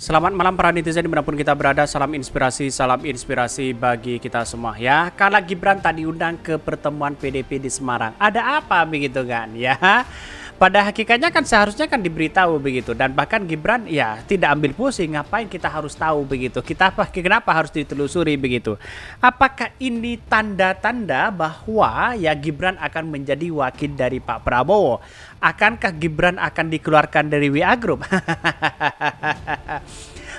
Selamat malam para netizen dimanapun kita berada, salam inspirasi bagi kita semua ya. Kala Gibran tadi diundang ke pertemuan PDP di Semarang, ada apa begitu kan ya? Pada hakikatnya kan seharusnya kan diberitahu begitu, dan bahkan Gibran ya tidak ambil pusing, ngapain kita harus tahu begitu, kenapa harus ditelusuri begitu. Apakah ini tanda-tanda bahwa ya Gibran akan menjadi wakil dari Pak Prabowo? Akankah Gibran akan dikeluarkan dari WA Group?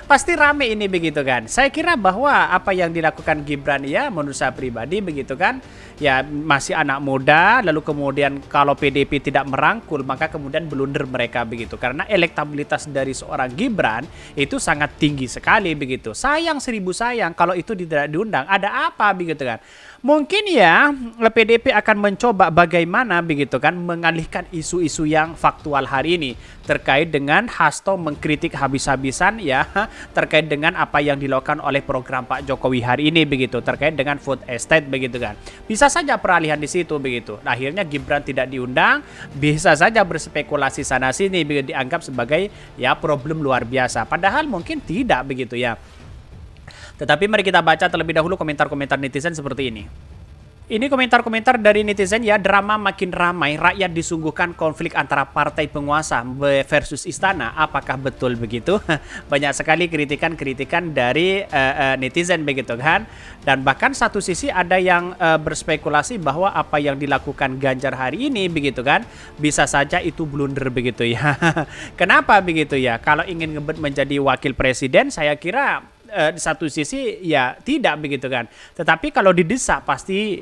Pasti rame ini begitu kan. Saya kira bahwa apa yang dilakukan Gibran ya menurut saya pribadi begitu kan, ya masih anak muda, lalu kemudian kalau PDP tidak merangkul maka kemudian blunder mereka begitu, karena elektabilitas dari seorang Gibran itu sangat tinggi sekali begitu. Sayang seribu sayang kalau itu tidak diundang, ada apa begitu kan. Mungkin ya PDP akan mencoba bagaimana begitu kan mengalihkan isu-isu yang faktual hari ini terkait dengan Hasto mengkritik habis-habisan ya terkait dengan apa yang dilakukan oleh program Pak Jokowi hari ini begitu, terkait dengan food estate begitu kan. Bisa saja peralihan di situ begitu. Akhirnya Gibran tidak diundang, bisa saja berspekulasi sana sini begitu, dianggap sebagai ya problem luar biasa. Padahal mungkin tidak begitu ya. Tetapi mari kita baca terlebih dahulu komentar-komentar netizen seperti ini. Ini komentar-komentar dari netizen ya, drama makin ramai, rakyat disuguhkan konflik antara partai penguasa versus istana. Apakah betul begitu? Banyak sekali kritikan-kritikan dari netizen begitu kan. Dan bahkan satu sisi ada yang berspekulasi bahwa apa yang dilakukan Ganjar hari ini begitu kan, bisa saja itu blunder begitu ya. Kenapa begitu ya? Kalau ingin ngebet menjadi wakil presiden, saya kira di satu sisi ya tidak begitu kan, tetapi kalau didesak pasti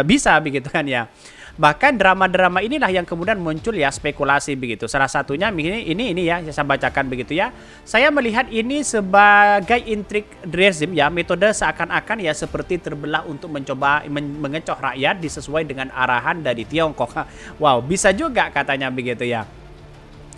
bisa begitu kan ya. Bahkan drama-drama inilah yang kemudian muncul ya spekulasi begitu. Salah satunya ini ya saya bacakan begitu ya. Saya melihat ini sebagai intrik rezim ya, metode seakan-akan ya seperti terbelah untuk mencoba mengecoh rakyat disesuai dengan arahan dari Tiongkok. Wow, bisa juga katanya begitu ya.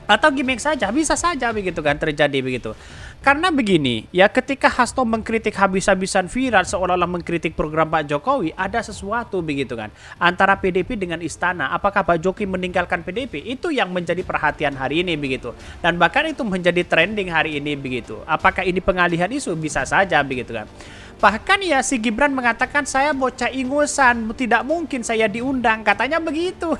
Atau gimmick saja, bisa saja begitu kan terjadi begitu. Karena begini, ya ketika Hasto mengkritik habis-habisan viral seolah-olah mengkritik program Pak Jokowi, ada sesuatu begitu kan antara PDP dengan istana. Apakah Pak Jokowi meninggalkan PDP? Itu yang menjadi perhatian hari ini begitu. Dan bahkan itu menjadi trending hari ini begitu. Apakah ini pengalihan isu? Bisa saja begitu kan. Bahkan ya si Gibran mengatakan saya bocah ingusan, tidak mungkin saya diundang, katanya begitu.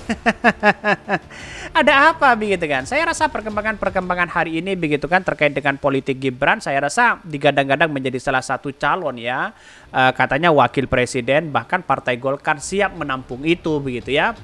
Ada apa begitu kan? Saya rasa perkembangan hari ini begitu kan terkait dengan politik Gibran, saya rasa digadang-gadang menjadi salah satu calon ya. Katanya wakil presiden, bahkan Partai Golkar siap menampung itu begitu ya.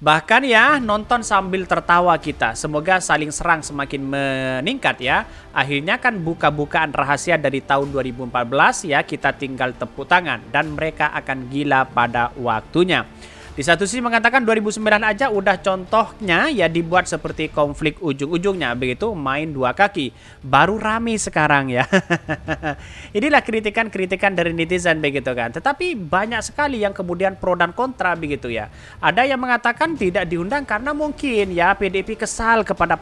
Bahkan ya nonton sambil tertawa kita. Semoga saling serang semakin meningkat ya. Akhirnya kan buka-bukaan rahasia dari tahun 2014 ya, kita tinggal tepuk tangan dan mereka akan gila pada waktunya. Di satu sisi mengatakan 2009 aja udah contohnya ya dibuat seperti konflik ujung-ujungnya begitu, main dua kaki. Baru rame sekarang ya. Inilah kritikan-kritikan dari netizen begitu kan. Tetapi banyak sekali yang kemudian pro dan kontra begitu ya. Ada yang mengatakan tidak diundang karena mungkin ya PDP kesal kepada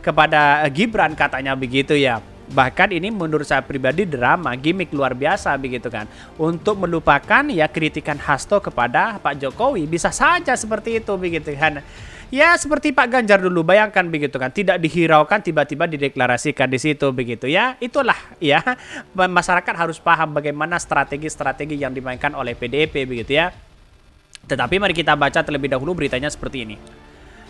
kepada Gibran katanya begitu ya. Bahkan ini menurut saya pribadi drama, gimmick luar biasa begitu kan. Untuk melupakan ya kritikan Hasto kepada Pak Jokowi, bisa saja seperti itu begitu kan. Ya seperti Pak Ganjar dulu, bayangkan begitu kan, tidak dihiraukan tiba-tiba dideklarasikan di situ begitu ya. Itulah ya, masyarakat harus paham bagaimana strategi-strategi yang dimainkan oleh PDIP begitu ya. Tetapi mari kita baca terlebih dahulu beritanya seperti ini.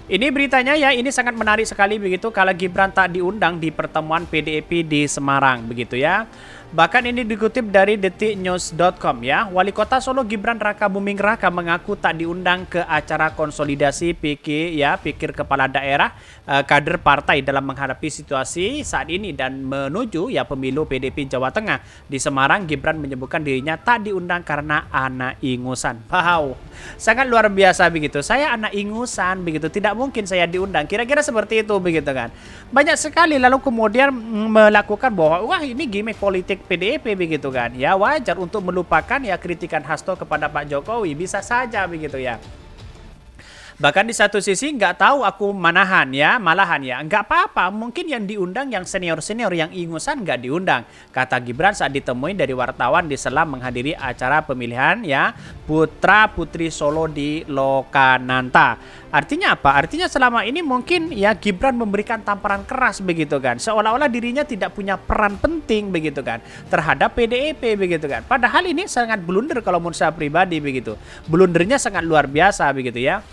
Ini beritanya ya, ini sangat menarik sekali begitu kalau Gibran tak diundang di pertemuan PDIP di Semarang begitu ya. Bahkan ini dikutip dari detiknews.com ya. Wali Kota Solo Gibran Raka Buming Raka mengaku tak diundang ke acara konsolidasi pikir kepala daerah kader partai dalam menghadapi situasi saat ini dan menuju ya pemilu PDIP Jawa Tengah. Di Semarang Gibran menyebutkan dirinya tak diundang karena anak ingusan. Wow, sangat luar biasa begitu. Saya anak ingusan begitu, tidak mungkin saya diundang. Kira-kira seperti itu begitu kan. Banyak sekali lalu kemudian melakukan bahwa wah ini gimmick politik PDIP begitu kan. Ya wajar untuk melupakan ya kritikan Hasto kepada Pak Jokowi, bisa saja begitu ya. Bahkan di satu sisi nggak tahu aku malahan ya nggak apa-apa, mungkin yang diundang yang senior-senior, yang ingusan nggak diundang, kata Gibran saat ditemui dari wartawan di sela menghadiri acara pemilihan ya putra putri Solo di Lokananta. Artinya apa? Artinya selama ini mungkin ya Gibran memberikan tamparan keras begitu kan, seolah-olah dirinya tidak punya peran penting begitu kan terhadap PDIP begitu kan. Padahal ini sangat blunder kalau menurut saya pribadi begitu. Blundernya sangat luar biasa begitu ya.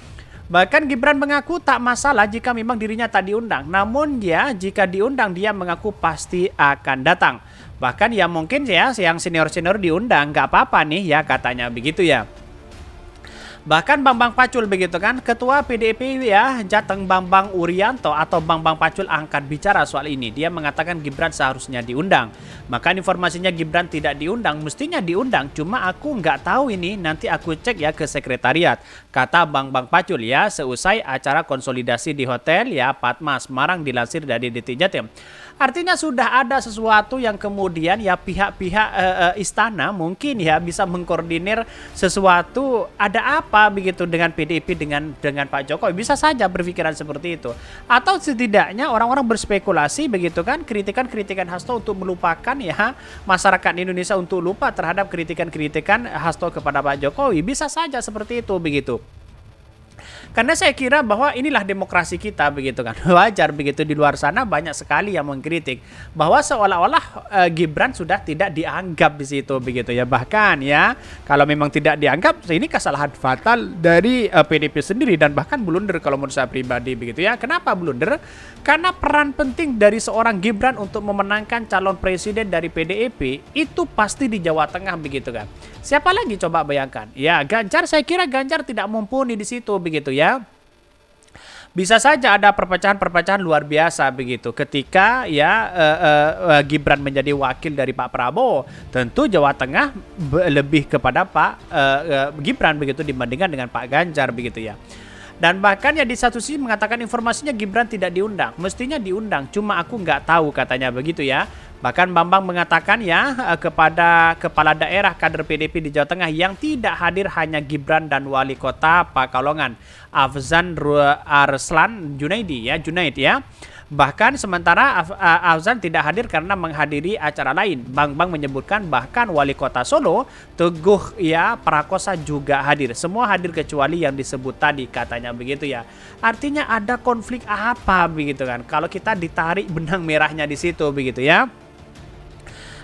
Bahkan Gibran mengaku tak masalah jika memang dirinya tak diundang. Namun ya jika diundang dia mengaku pasti akan datang. Bahkan ya mungkin ya yang senior-senior diundang nggak apa-apa nih ya katanya begitu ya. Bahkan Bambang Pacul begitu kan, Ketua PDIP ya Jateng Bambang Urianto atau Bambang Pacul angkat bicara soal ini. Dia mengatakan Gibran seharusnya diundang. Maka informasinya Gibran tidak diundang, mestinya diundang. Cuma aku nggak tahu ini, nanti aku cek ya ke sekretariat. Kata Bambang Pacul ya seusai acara konsolidasi di hotel ya Padma Semarang dilansir dari Detik Jatim. Artinya sudah ada sesuatu yang kemudian ya pihak-pihak istana mungkin ya bisa mengkoordinir sesuatu, ada apa begitu dengan PDIP dengan Pak Jokowi, bisa saja berpikiran seperti itu. Atau setidaknya orang-orang berspekulasi begitu kan, kritikan-kritikan Hasto untuk melupakan ya masyarakat Indonesia, untuk lupa terhadap kritikan-kritikan Hasto kepada Pak Jokowi, bisa saja seperti itu begitu. Karena saya kira bahwa inilah demokrasi kita begitu kan. Wajar begitu, di luar sana banyak sekali yang mengkritik bahwa seolah-olah Gibran sudah tidak dianggap di situ begitu ya. Bahkan ya kalau memang tidak dianggap, ini kesalahan fatal dari PDIP sendiri dan bahkan blunder kalau menurut saya pribadi begitu ya. Kenapa blunder? Karena peran penting dari seorang Gibran untuk memenangkan calon presiden dari PDIP itu pasti di Jawa Tengah begitu kan. Siapa lagi coba bayangkan? Ya Ganjar, saya kira Ganjar tidak mumpuni di situ begitu ya. Bisa saja ada perpecahan-perpecahan luar biasa begitu ketika ya Gibran menjadi wakil dari Pak Prabowo. Tentu Jawa Tengah lebih kepada Pak Gibran begitu dibandingkan dengan Pak Ganjar begitu ya. Dan bahkan ya di satu sisi mengatakan informasinya Gibran tidak diundang, mestinya diundang, cuma aku nggak tahu katanya begitu ya. Bahkan Bambang mengatakan ya kepada kepala daerah kader PDIP di Jawa Tengah yang tidak hadir hanya Gibran dan wali kota Pekalongan Afzan Arslan Junaid ya. Bahkan sementara Afzan tidak hadir karena menghadiri acara lain. Bambang menyebutkan bahkan wali kota Solo Teguh ya Prakosa juga hadir. Semua hadir kecuali yang disebut tadi katanya begitu ya. Artinya ada konflik apa begitu kan? Kalau kita ditarik benang merahnya di situ begitu ya.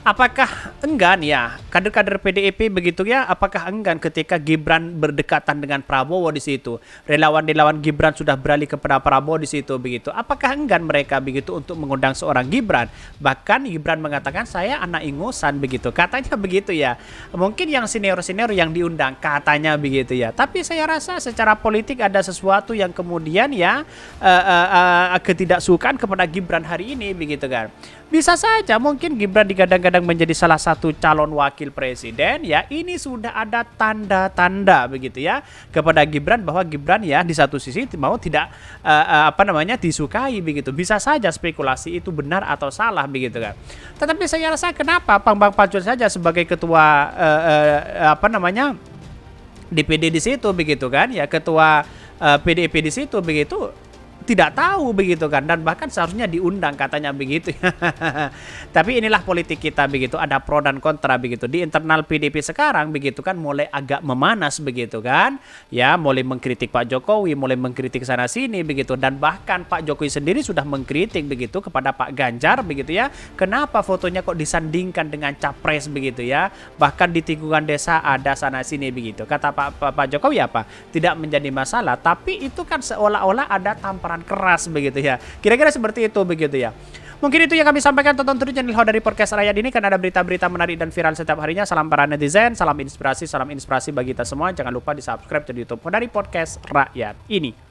Apakah enggan ya kader-kader PDIP begitu ya? Apakah enggan ketika Gibran berdekatan dengan Prabowo di situ? Relawan-relawan Gibran sudah beralih kepada Prabowo di situ begitu. Apakah enggan mereka begitu untuk mengundang seorang Gibran? Bahkan Gibran mengatakan saya anak ingusan begitu. Katanya begitu ya. Mungkin yang senior-senior yang diundang katanya begitu ya. Tapi saya rasa secara politik ada sesuatu yang kemudian ya ketidaksukaan kepada Gibran hari ini begitu kan. Bisa saja mungkin Gibran digadang-gadang menjadi salah satu calon wakil presiden ya. Ini sudah ada tanda-tanda begitu ya kepada Gibran bahwa Gibran ya di satu sisi mau tidak disukai begitu. Bisa saja spekulasi itu benar atau salah begitu kan. Tetapi saya rasa kenapa Bambang Pacul saja sebagai ketua DPD di situ begitu kan ya, ketua PDIP di situ begitu tidak tahu begitu kan, dan bahkan seharusnya diundang katanya begitu. Tapi inilah politik kita begitu, ada pro dan kontra begitu. Di internal PDIP sekarang begitu kan mulai agak memanas begitu kan. Ya, mulai mengkritik Pak Jokowi, mulai mengkritik sana sini begitu, dan bahkan Pak Jokowi sendiri sudah mengkritik begitu kepada Pak Ganjar begitu ya. Kenapa fotonya kok disandingkan dengan capres begitu ya? Bahkan di tikungan desa ada sana sini begitu. Kata Pak Jokowi apa? Tidak menjadi masalah, tapi itu kan seolah-olah ada tamparan keras begitu ya. Kira-kira seperti itu begitu ya. Mungkin itu yang kami sampaikan. Tonton terus channel Hodari Podcast Rakyat ini karena ada berita-berita menarik dan viral setiap harinya. Salam para netizen, salam inspirasi bagi kita semua. Jangan lupa di subscribe di YouTube Hodari Podcast Rakyat ini.